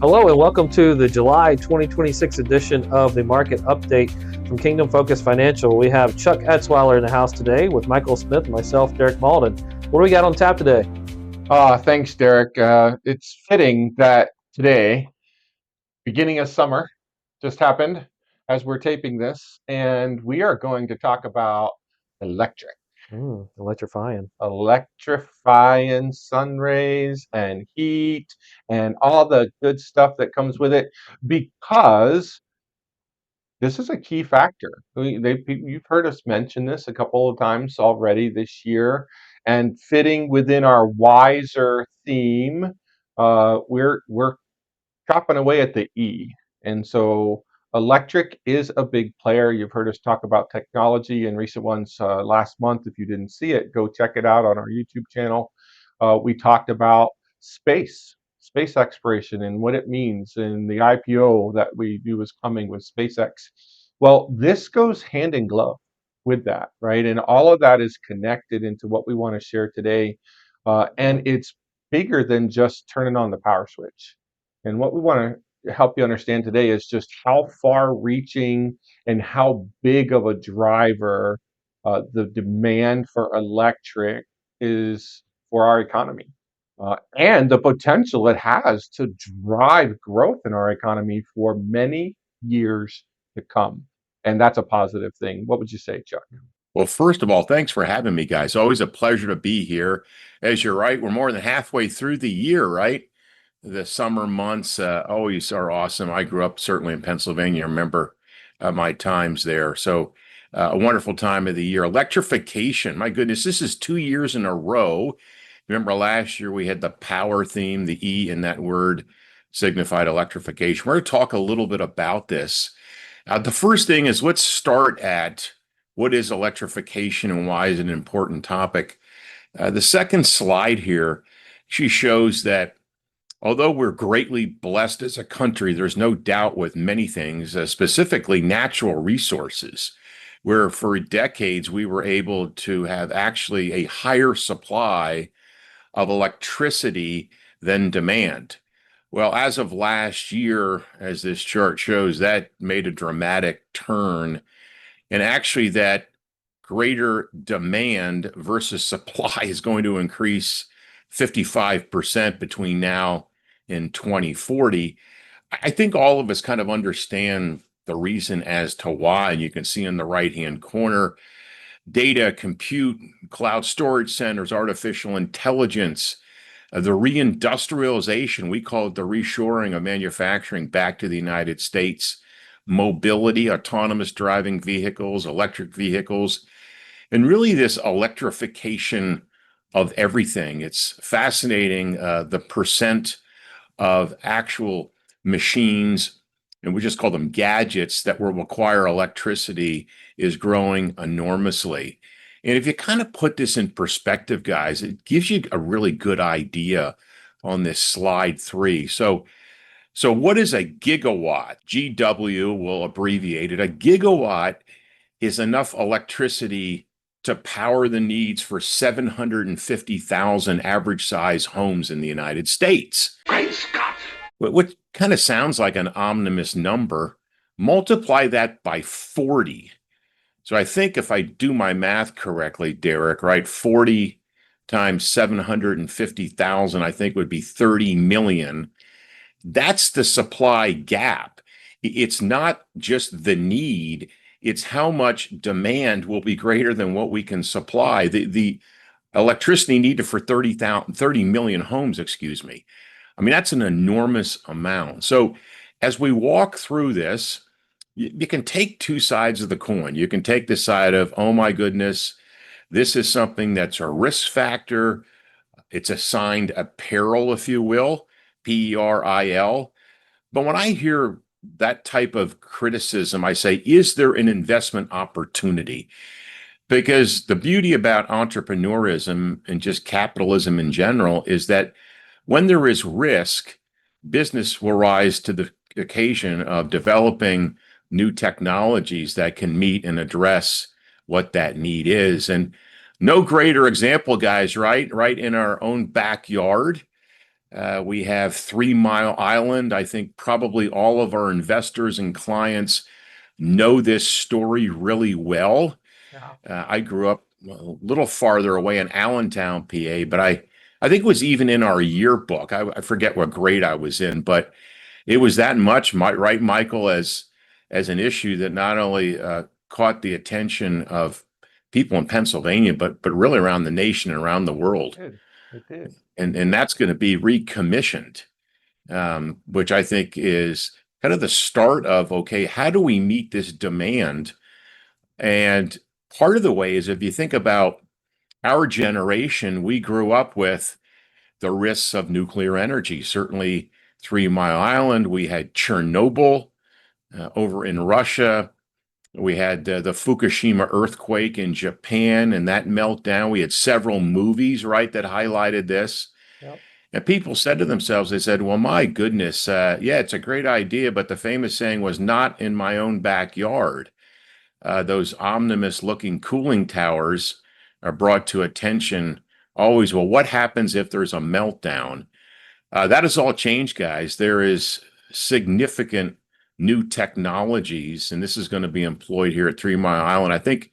Hello and welcome to the July 2026 edition of the Market Update from Kingdom Focus Financial. We have Chuck Etzweiler in the house today with Michael Smith and myself, Derek Malden. What do we got on tap today? Thanks, Derek. It's fitting that today, beginning of summer, just happened as we're taping this, and we are going to talk about electric, Electrifying. electrifying sun rays and heat and all the good stuff that comes with it, because this is a key factor. You've heard us mention this a couple of times already this year, and fitting within our wiser theme, we're chopping away at the E. And so electric is a big player. You've heard us talk about technology in recent ones last month. If you didn't see it, go check it out on our YouTube channel. We talked about space exploration and what it means, and the IPO that we knew was coming with SpaceX. Well, this goes hand in glove with that, right? And all of that is connected into what we want to share today. And it's bigger than just turning on the power switch. And what we want to help you understand today is just how far reaching and how big of a driver the demand for electric is for our economy, and the potential it has to drive growth in our economy for many years to come. And that's a positive thing. What would you say, Chuck? Well, first of all, thanks for having me, guys. Always a pleasure to be here. As you're right, we're more than halfway through the year, right? The summer months always are awesome. I grew up certainly in Pennsylvania. I remember my times there. So a wonderful time of the year. Electrification, my goodness, this is 2 years in a row. Remember last year we had the power theme, the E in that word signified electrification. We're going to talk a little bit about this. The first thing is let's start at what is electrification and why is it an important topic. The second slide here, she shows that although we're greatly blessed as a country, there's no doubt with many things, specifically natural resources, where for decades we were able to have actually a higher supply of electricity than demand. Well, as of last year, as this chart shows, that made a dramatic turn. And actually, that greater demand versus supply is going to increase 55% between now and 2040. I think all of us kind of understand the reason as to why. And you can see in the right-hand corner, data, compute, cloud storage centers, artificial intelligence, the reindustrialization, we call it the reshoring of manufacturing back to the United States, mobility, autonomous driving vehicles, electric vehicles, and really this electrification of everything. It's fascinating, the percent of actual machines, and we just call them gadgets, that will require electricity is growing enormously. And if you kind of put this in perspective, guys, it gives you a really good idea on this slide 3. So what is a gigawatt? GW will abbreviate it. A gigawatt is enough electricity to power the needs for 750,000 average size homes in the United States. Great Scott! What kind of sounds like an ominous number. Multiply that by 40. So I think if I do my math correctly, Derek, right, 40 times 750,000, I think would be 30 million. That's the supply gap. It's not just the need, it's how much demand will be greater than what we can supply. The electricity needed for 30 million homes, excuse me. I mean, that's an enormous amount. So as we walk through this, you can take two sides of the coin. You can take the side of, oh my goodness, this is something that's a risk factor. It's assigned a peril, if you will, PERIL. But when I hear that type of criticism, I say, is there an investment opportunity? Because the beauty about entrepreneurism and just capitalism in general is that when there is risk, business will rise to the occasion of developing new technologies that can meet and address what that need is. And no greater example, guys, right in our own backyard. We have 3 Mile Island. I think probably all of our investors and clients know this story really well. Yeah. I grew up a little farther away in Allentown, PA, but I think it was even in our yearbook. I forget what grade I was in, but it was that much, right, Michael, as an issue that not only caught the attention of people in Pennsylvania, but really around the nation and around the world. It did. And that's going to be recommissioned, which I think is kind of the start of, okay, how do we meet this demand? And part of the way is if you think about our generation, we grew up with the risks of nuclear energy. Certainly, 3 Mile Island, we had Chernobyl over in Russia. We had the Fukushima earthquake in Japan and that meltdown. We had several movies, right, that highlighted this. Yep. And people said to themselves, they said, well, my goodness, yeah, it's a great idea, but the famous saying was not in my own backyard. Those ominous looking cooling towers are brought to attention always. Well, what happens if there's a meltdown? That has all changed, guys. There is significant new technologies, and this is going to be employed here at 3 Mile Island. I think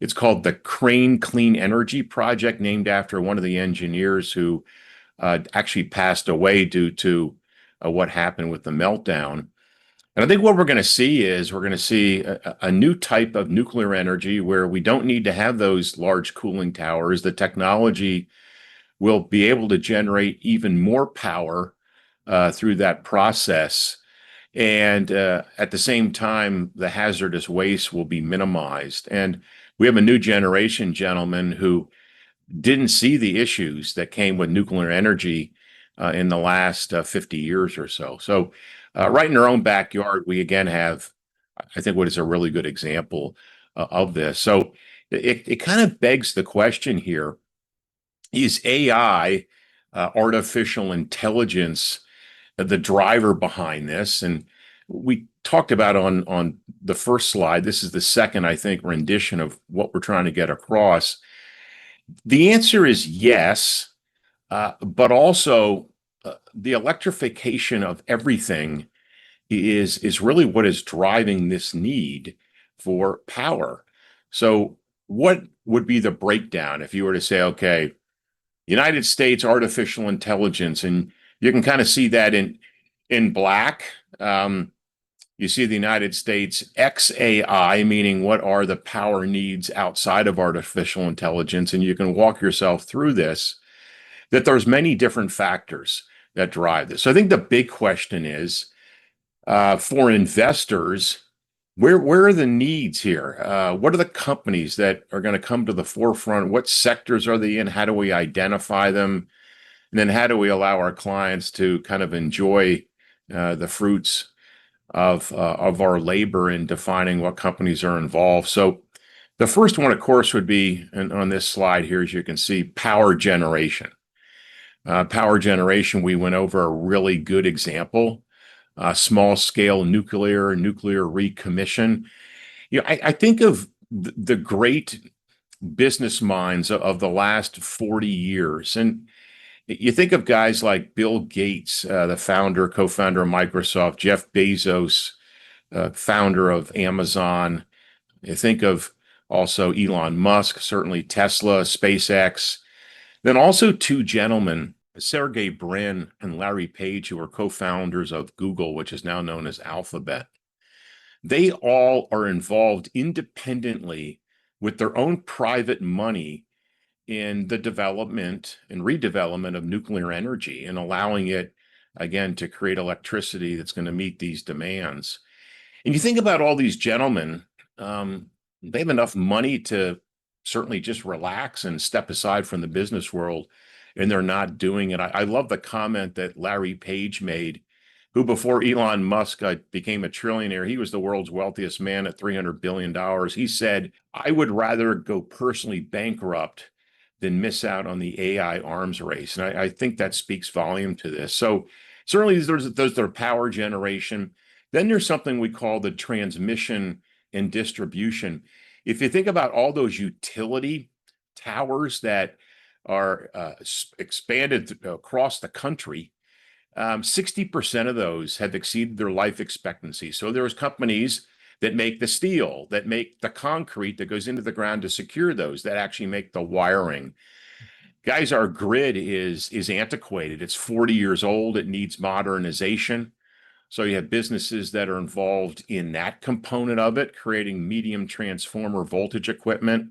it's called the Crane Clean Energy Project, named after one of the engineers who actually passed away due to what happened with the meltdown. And I think what we're going to see is we're going to see a new type of nuclear energy where we don't need to have those large cooling towers. The technology will be able to generate even more power through that process. And at the same time, the hazardous waste will be minimized. And we have a new generation, gentlemen, who didn't see the issues that came with nuclear energy in the last 50 years or so. So right in our own backyard, we again have, I think, what is a really good example of this. So it kind of begs the question here, is AI, artificial intelligence, the driver behind this? And we talked about on the first slide, this is the second, I think, rendition of what we're trying to get across. The answer is yes, but also the electrification of everything is really what is driving this need for power. So what would be the breakdown if you were to say, okay, United States artificial intelligence, and you can kind of see that in black. You see the United States XAI, meaning what are the power needs outside of artificial intelligence, and you can walk yourself through this, that there's many different factors that drive this. So I think the big question is, for investors, where are the needs here? What are the companies that are going to come to the forefront? What sectors are they in? How do we identify them? And then how do we allow our clients to kind of enjoy the fruits of our labor in defining what companies are involved? So the first one, of course, would be, and on this slide here, as you can see, power generation. Power generation, we went over a really good example. Small scale nuclear recommission. You know, I think of the great business minds of the last 40 years. And you think of guys like Bill Gates, the co-founder of Microsoft, Jeff Bezos, founder of Amazon. You think of also Elon Musk, certainly Tesla, SpaceX. Then also two gentlemen, Sergey Brin and Larry Page, who are co-founders of Google, which is now known as Alphabet. They all are involved independently with their own private money in the development and redevelopment of nuclear energy and allowing it, again, to create electricity that's going to meet these demands. And you think about all these gentlemen, they have enough money to certainly just relax and step aside from the business world, and they're not doing it. I love the comment that Larry Page made, who before Elon Musk became a trillionaire, he was the world's wealthiest man at $300 billion. He said, I would rather go personally bankrupt than miss out on the AI arms race. And I think that speaks volume to this. So certainly there's their power generation. Then there's something we call the transmission and distribution. If you think about all those utility towers that are expanded across the country, 60% of those have exceeded their life expectancy. So there's companies that make the steel, that make the concrete that goes into the ground to secure those, that actually make the wiring. Guys, our grid is antiquated. It's 40 years old. It needs modernization. So you have businesses that are involved in that component of it, creating medium transformer voltage equipment.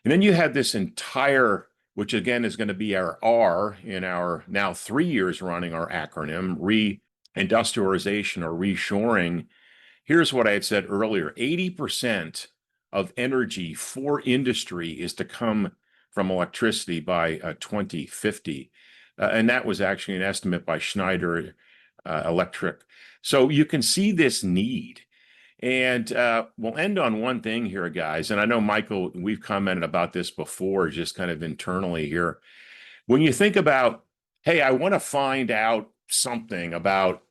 And then you have this entire, which again is going to be our R in our now 3 years running our acronym, reindustrialization or reshoring. Here's what I had said earlier: 80% of energy for industry is to come from electricity by 2050. And that was actually an estimate by Schneider Electric. So you can see this need. And we'll end on one thing here, guys. And I know, Michael, we've commented about this before, just kind of internally here. When you think about, hey, I want to find out something about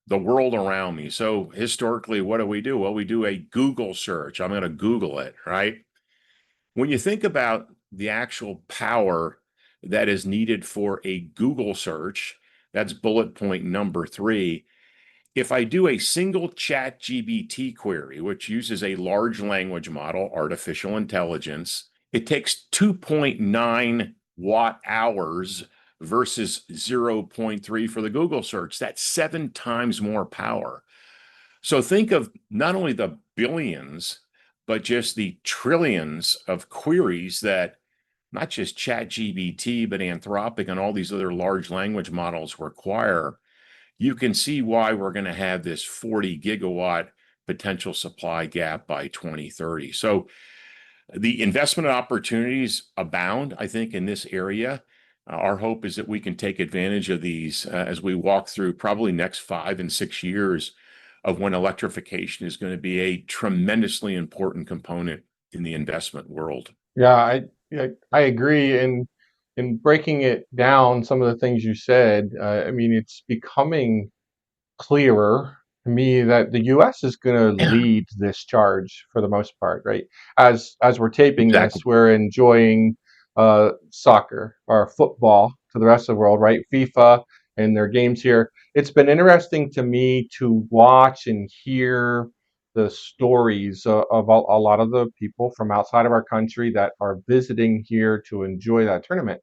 the world around me. So historically, what do? Well, we do a Google search. I'm going to Google it, right? When you think about the actual power that is needed for a Google search, that's bullet point number 3. If I do a single ChatGPT query, which uses a large language model, artificial intelligence, it takes 2.9 watt hours versus 0.3 for the Google search. That's 7 times more power. So think of not only the billions, but just the trillions of queries that not just ChatGPT, but Anthropic and all these other large language models require. You can see why we're going to have this 40 gigawatt potential supply gap by 2030. So the investment opportunities abound, I think, in this area. Our hope is that we can take advantage of these as we walk through probably next 5 and 6 years of when electrification is going to be a tremendously important component in the investment world. Yeah, I agree. In breaking it down, some of the things you said, I mean, it's becoming clearer to me that the U.S. is going to lead this charge for the most part, right? As we're taping Exactly. this, we're enjoying soccer or football to the rest of the world, right? FIFA and their games here. It's been interesting to me to watch and hear the stories of a lot of the people from outside of our country that are visiting here to enjoy that tournament,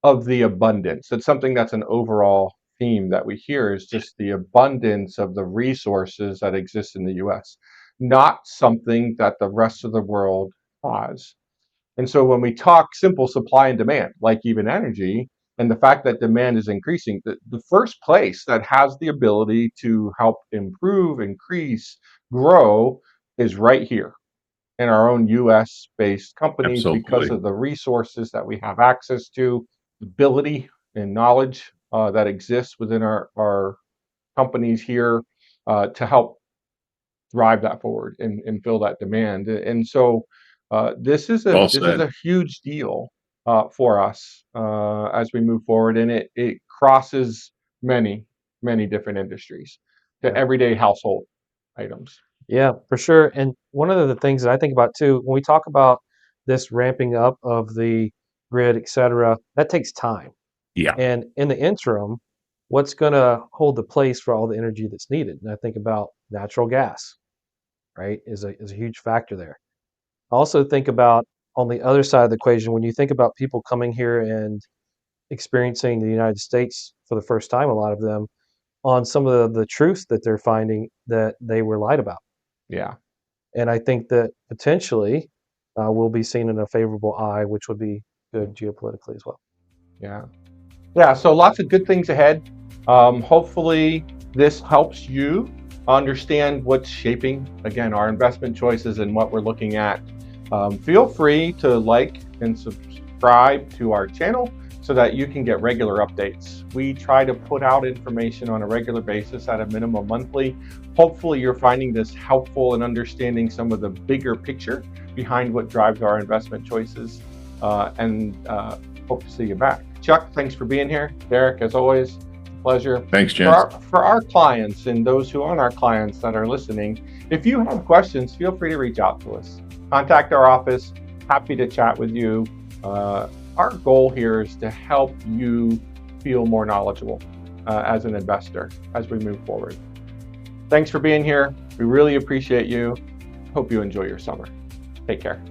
of the abundance. It's something that's an overall theme that we hear, is just the abundance of the resources that exist in the US, not something that the rest of the world has. And so when we talk simple supply and demand, like even energy, and the fact that demand is increasing, the first place that has the ability to help improve, increase, grow is right here in our own US based companies, because Absolutely. of the resources that we have access to, ability and knowledge that exists within our companies here to help drive that forward and fill that demand. And so this is Well a said. huge deal for us as we move forward, and it crosses many different industries to Yeah. everyday household items. Yeah, for sure. And one of the things that I think about too, when we talk about this ramping up of the grid, et cetera, that takes time. Yeah. And in the interim, what's going to hold the place for all the energy that's needed? And I think about natural gas, right, is a huge factor there. I also think about on the other side of the equation, when you think about people coming here and experiencing the United States for the first time, a lot of them, on some of the truths that they're finding that they were lied about. Yeah. And I think that potentially will be seen in a favorable eye, which would be good geopolitically as well. Yeah. Yeah, so lots of good things ahead. Hopefully, this helps you understand what's shaping, again, our investment choices and what we're looking at. Feel free to like and subscribe to our channel so that you can get regular updates. We try to put out information on a regular basis, at a minimum monthly. Hopefully, you're finding this helpful in understanding some of the bigger picture behind what drives our investment choices, and hope to see you back. Chuck, thanks for being here. Derek, as always, pleasure. Thanks, James. For our clients and those who aren't our clients that are listening, if you have questions, feel free to reach out to us. Contact our office. Happy to chat with you. Our goal here is to help you feel more knowledgeable as an investor as we move forward. Thanks for being here. We really appreciate you. Hope you enjoy your summer. Take care.